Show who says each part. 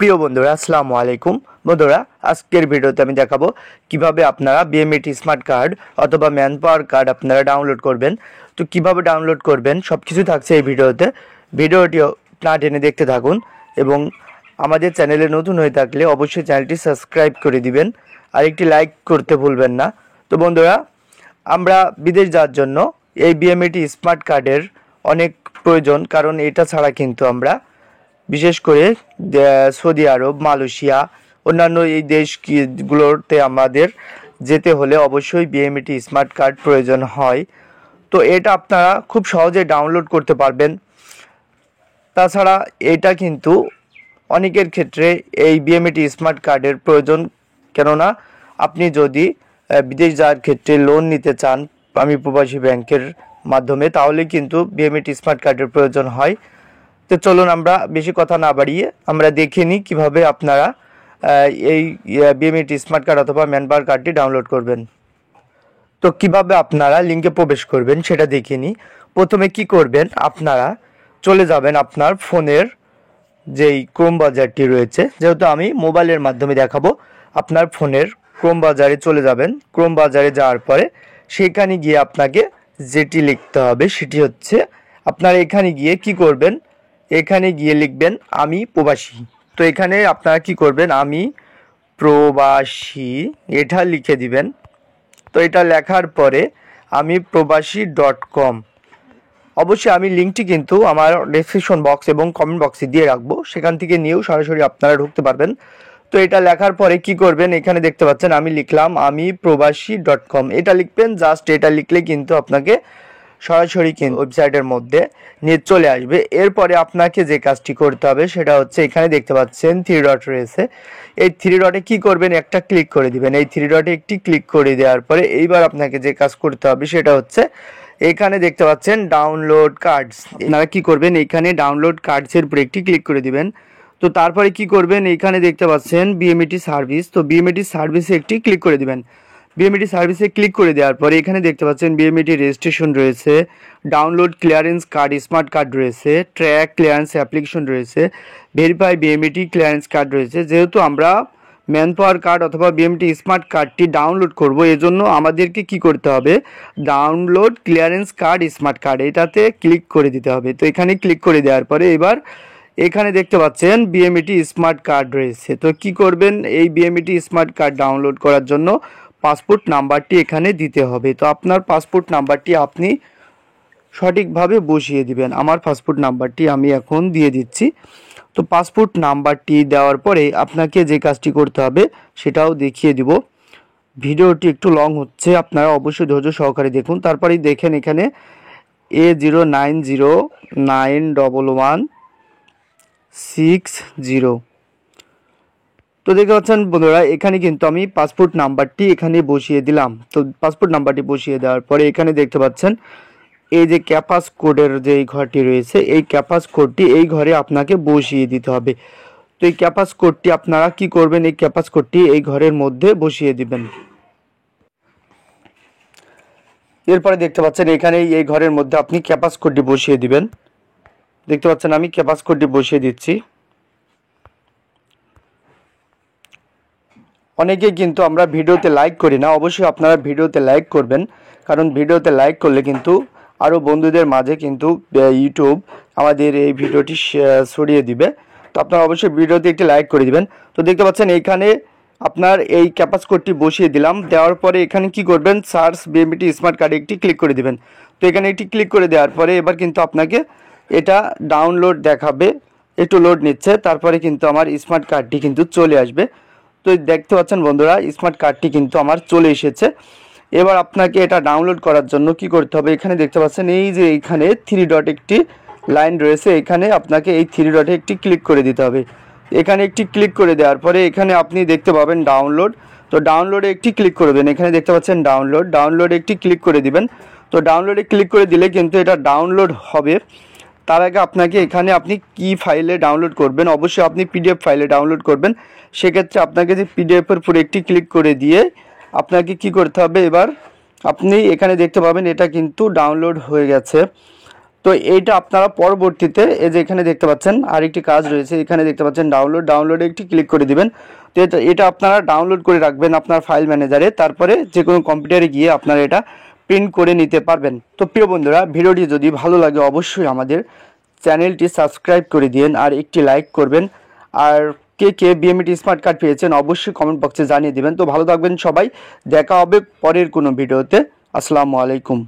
Speaker 1: প্রিয় বন্ধুরা আসসালামু আলাইকুম। বন্ধুরা আজকের ভিডিওতে আমি দেখাবো কিভাবে আপনারা বিএমইটি স্মার্ট কার্ড অথবা ম্যান পাওয়ার কার্ড আপনারা ডাউনলোড করবেন। তো কিভাবে ডাউনলোড করবেন সব কিছু থাকছে এই ভিডিওতে। ভিডিওটি না টেনে দেখতে থাকুন এবং আমাদের চ্যানেলে নতুন হয়ে থাকলে অবশ্যই চ্যানেলটি সাবস্ক্রাইব করে দিবেন আর একটি লাইক করতে ভুলবেন না। তো বন্ধুরা আমরা বিদেশ যাওয়ার জন্য এই বিএমইটি স্মার্ট কার্ডের অনেক প্রয়োজন, কারণ এটা ছাড়া কিন্তু আমরা বিশেষ করে সৌদি আরব, মালয়েশিয়া, অন্যান্য এই দেশগুলোতে আমাদের যেতে হলে অবশ্যই বিএমইটি স্মার্ট কার্ড প্রয়োজন হয়। তো এটা আপনারা খুব সহজে ডাউনলোড করতে পারবেন। তাছাড়া এটা কিন্তু অনেকের ক্ষেত্রে এই বিএমইটি স্মার্ট কার্ডের প্রয়োজন, কেননা আপনি যদি বিদেশ যাওয়ার ক্ষেত্রে লোন নিতে চান আমি প্রবাসী ব্যাংকের মাধ্যমে, তাহলে কিন্তু বিএমইটি স্মার্ট কার্ডের প্রয়োজন হয়। তো চলুন আমরা বেশি কথা না বাড়িয়ে আমরা দেখে নিই কীভাবে আপনারা এই বিএমইটি স্মার্ট কার্ড অথবা ম্যান পাওয়ার কার্ডটি ডাউনলোড করবেন। তো কিভাবে আপনারা লিঙ্কে প্রবেশ করবেন সেটা দেখে নিই। প্রথমে কি করবেন, আপনারা চলে যাবেন আপনার ফোনের যেই ক্রোম বাজারটি রয়েছে, যেহেতু আমি মোবাইলের মাধ্যমে দেখাবো, আপনার ফোনের ক্রোম বাজারে চলে যাবেন। ক্রোম বাজারে যাওয়ার পরে সেখানে গিয়ে আপনাকে যেটি লিখতে হবে সেটি হচ্ছে, আপনারা এখানে গিয়ে কি করবেন, এখানে গিয়ে লিখবেন আমি প্রবাসী। তো এখানে আপনারা কি করবেন, আমি প্রবাসী এটা লিখে দিবেন। তো এটা লেখার পরে আমি প্রবাসী.com, অবশ্যই আমি লিঙ্কটি কিন্তু আমার ডেসক্রিপশন বক্স এবং কমেন্ট বক্সে দিয়ে রাখবো, সেখান থেকে নিয়েও সরাসরি আপনারা ঢুকতে পারবেন। তো এটা লেখার পরে কি করবেন, এখানে দেখতে পাচ্ছেন আমি লিখলাম আমি প্রবাসী.com, এটা লিখবেন। জাস্ট এটা লিখলে কিন্তু আপনাকে সরাসরি কিন্তু ওয়েবসাইটের মধ্যে নিয়ে চলে আসবে। এরপরে আপনাকে যে কাজটি করতে হবে সেটা হচ্ছে, এখানে দেখতে পাচ্ছেন 3 ডট রয়েছে, এই 3 ডটে কি করবেন, একটা ক্লিক করে দিবেন। এই 3 ডটে একটি ক্লিক করে দেওয়ার পরে এইবার আপনাকে যে কাজ করতে হবে সেটা হচ্ছে, এখানে দেখতে পাচ্ছেন ডাউনলোড কার্ডস, আপনারা কি করবেন, এখানে ডাউনলোড কার্ডসের উপরে একটি ক্লিক করে দিবেন। তো তারপরে কি করবেন, এখানে দেখতে পাচ্ছেন বিএমইটি সার্ভিস, তো বিএমইটি সার্ভিসে একটি ক্লিক করে দিবেন। বিএমইটি সার্ভিসে ক্লিক করে দেওয়ার পরে এখানে দেখতে পাচ্ছেন বিএমইটি রেজিস্ট্রেশন রয়েছে, download clearance card smart card রয়েছে, ট্র্যাক ক্লিয়ারেন্স অ্যাপ্লিকেশন রয়েছে, ভেরিফাই বিএমইটি ক্লিয়ারেন্স কার্ড রয়েছে। যেহেতু আমরা ম্যান পাওয়ার কার্ড অথবা বিএমইটি স্মার্ট কার্ডটি ডাউনলোড করব, এজন্য আমাদেরকে কি করতে হবে, download clearance card smart card এটাতে ক্লিক করে দিতে হবে। তো এখানে ক্লিক করে দেওয়ার পরে এবার এখানে দেখতে পাচ্ছেন বিএমইটি স্মার্ট কার্ড রয়েছে। তো কি করবেন, এই বিএমইটি স্মার্ট কার্ড ডাউনলোড করার জন্য পাসপোর্ট নাম্বারটি এখানে দিতে হবে। তো আপনার পাসপোর্ট নাম্বারটি আপনি সঠিকভাবে বসিয়ে দিবেন। আমার পাসপোর্ট নাম্বারটি আমি এখন দিয়ে দিচ্ছি। তো পাসপোর্ট নাম্বারটি দেওয়ার পরে আপনাকে যে কাজটি করতে হবে সেটাও দেখিয়ে দিব। ভিডিওটি একটু লং হচ্ছে, আপনারা অবশ্যই ধৈর্য সহকারে দেখুন। তারপরেই দেখেন এখানে A09091160। তো দেখতে পাচ্ছেন বন্ধুরা, এখানে কিন্তু আমি পাসপোর্ট নাম্বারটি এখানে বসিয়ে দিলাম। তো পাসপোর্ট নাম্বারটি বসিয়ে দেওয়ার পরে এখানে দেখতে পাচ্ছেন এই যে ক্যাপাস কোডের যে এই ঘরটি রয়েছে, এই ক্যাপাস কোডটি এই ঘরে আপনাকে বসিয়ে দিতে হবে। তো এই ক্যাপাস কোডটি আপনারা কি করবেন, এই ক্যাপাস কোডটি এই ঘরের মধ্যে বসিয়ে দিবেন। এরপরে দেখতে পাচ্ছেন এখানে এই ঘরের মধ্যে আপনি ক্যাপাস কোডটি বসিয়ে দিবেন। দেখতে পাচ্ছেন আমি ক্যাপাস কোডটি বসিয়ে দিচ্ছি। অনেকে কিন্তু আমরা ভিডিওতে লাইক করি না, অবশ্যই আপনারা ভিডিওতে লাইক করবেন, কারণ ভিডিওতে লাইক করলে কিন্তু আরও বন্ধুদের মাঝে কিন্তু ইউটিউব আমাদের এই ভিডিওটি ছড়িয়ে দিবে। তো আপনারা অবশ্যই ভিডিওতে একটি লাইক করে দিবেন। তো দেখতে পাচ্ছেন এইখানে আপনার এই ক্যাপাস কোডটি বসিয়ে দিলাম। দেওয়ার পরে এখানে কি করবেন, সার্চ বিএমইটি স্মার্ট কার্ডে একটি ক্লিক করে দিবেন। তো এখানে একটি ক্লিক করে দেওয়ার পরে এবার কিন্তু আপনাকে এটা ডাউনলোড দেখাবে, একটু লোড নিচ্ছে, তারপরে কিন্তু আমার স্মার্ট কার্ডটি কিন্তু চলে আসবে। তো দেখতে পাচ্ছেন বন্ধুরা, স্মার্ট কার্ডটি কিন্তু আমার চলে এসেছে। এবার আপনাকে এটা ডাউনলোড করার জন্য কি করতে হবে, এখানে দেখতে পাচ্ছেন এই যে এখানে 3 ডট একটি লাইন রয়েছে, এখানে আপনাকে এই 3 ডটে একটি ক্লিক করে দিতে হবে। এখানে একটি ক্লিক করে দেওয়ার পরে এখানে আপনি দেখতে পাবেন ডাউনলোড। তো ডাউনলোডে একটি ক্লিক করবেন, এখানে দেখতে পাচ্ছেন ডাউনলোডে একটি ক্লিক করে দিবেন। তো ডাউনলোডে ক্লিক করে দিলে কিন্তু এটা ডাউনলোড হবে। তার আগে আপনাকে এখানে আপনি কি ফাইলে ডাউনলোড করবেন, অবশ্যই আপনি পিডিএফ ফাইলে ডাউনলোড করবেন। সেক্ষেত্রে আপনাকে যে পিডিএফের উপরে একটি ক্লিক করে দিয়ে আপনাকে কি করতে হবে, এবার আপনি এখানে দেখতে পাবেন এটা কিন্তু ডাউনলোড হয়ে গেছে। তো এইটা আপনারা পরবর্তীতে এই যে এখানে দেখতে পাচ্ছেন আরেকটি কাজ রয়েছে, এখানে দেখতে পাচ্ছেন ডাউনলোডে একটি ক্লিক করে দিবেন। তো এটা আপনারা ডাউনলোড করে রাখবেন আপনার ফাইল ম্যানেজারে, তারপরে যে কোনো কম্পিউটারে গিয়ে আপনারা এটা প্রিন্ট করে নিতে পারবেন। তো প্রিয় বন্ধুরা, ভিডিওটি যদি ভালো লাগে অবশ্যই আমাদের চ্যানেলটি সাবস্ক্রাইব করে দিন আর একটি লাইক করবেন। আর কে কে বিএমইটি স্মার্ট কার্ড পেয়েছেন অবশ্যই কমেন্ট বক্সে জানিয়ে দিবেন। তো ভালো থাকবেন সবাই, দেখা হবে পরের কোনো ভিডিওতে। আসসালামু আলাইকুম।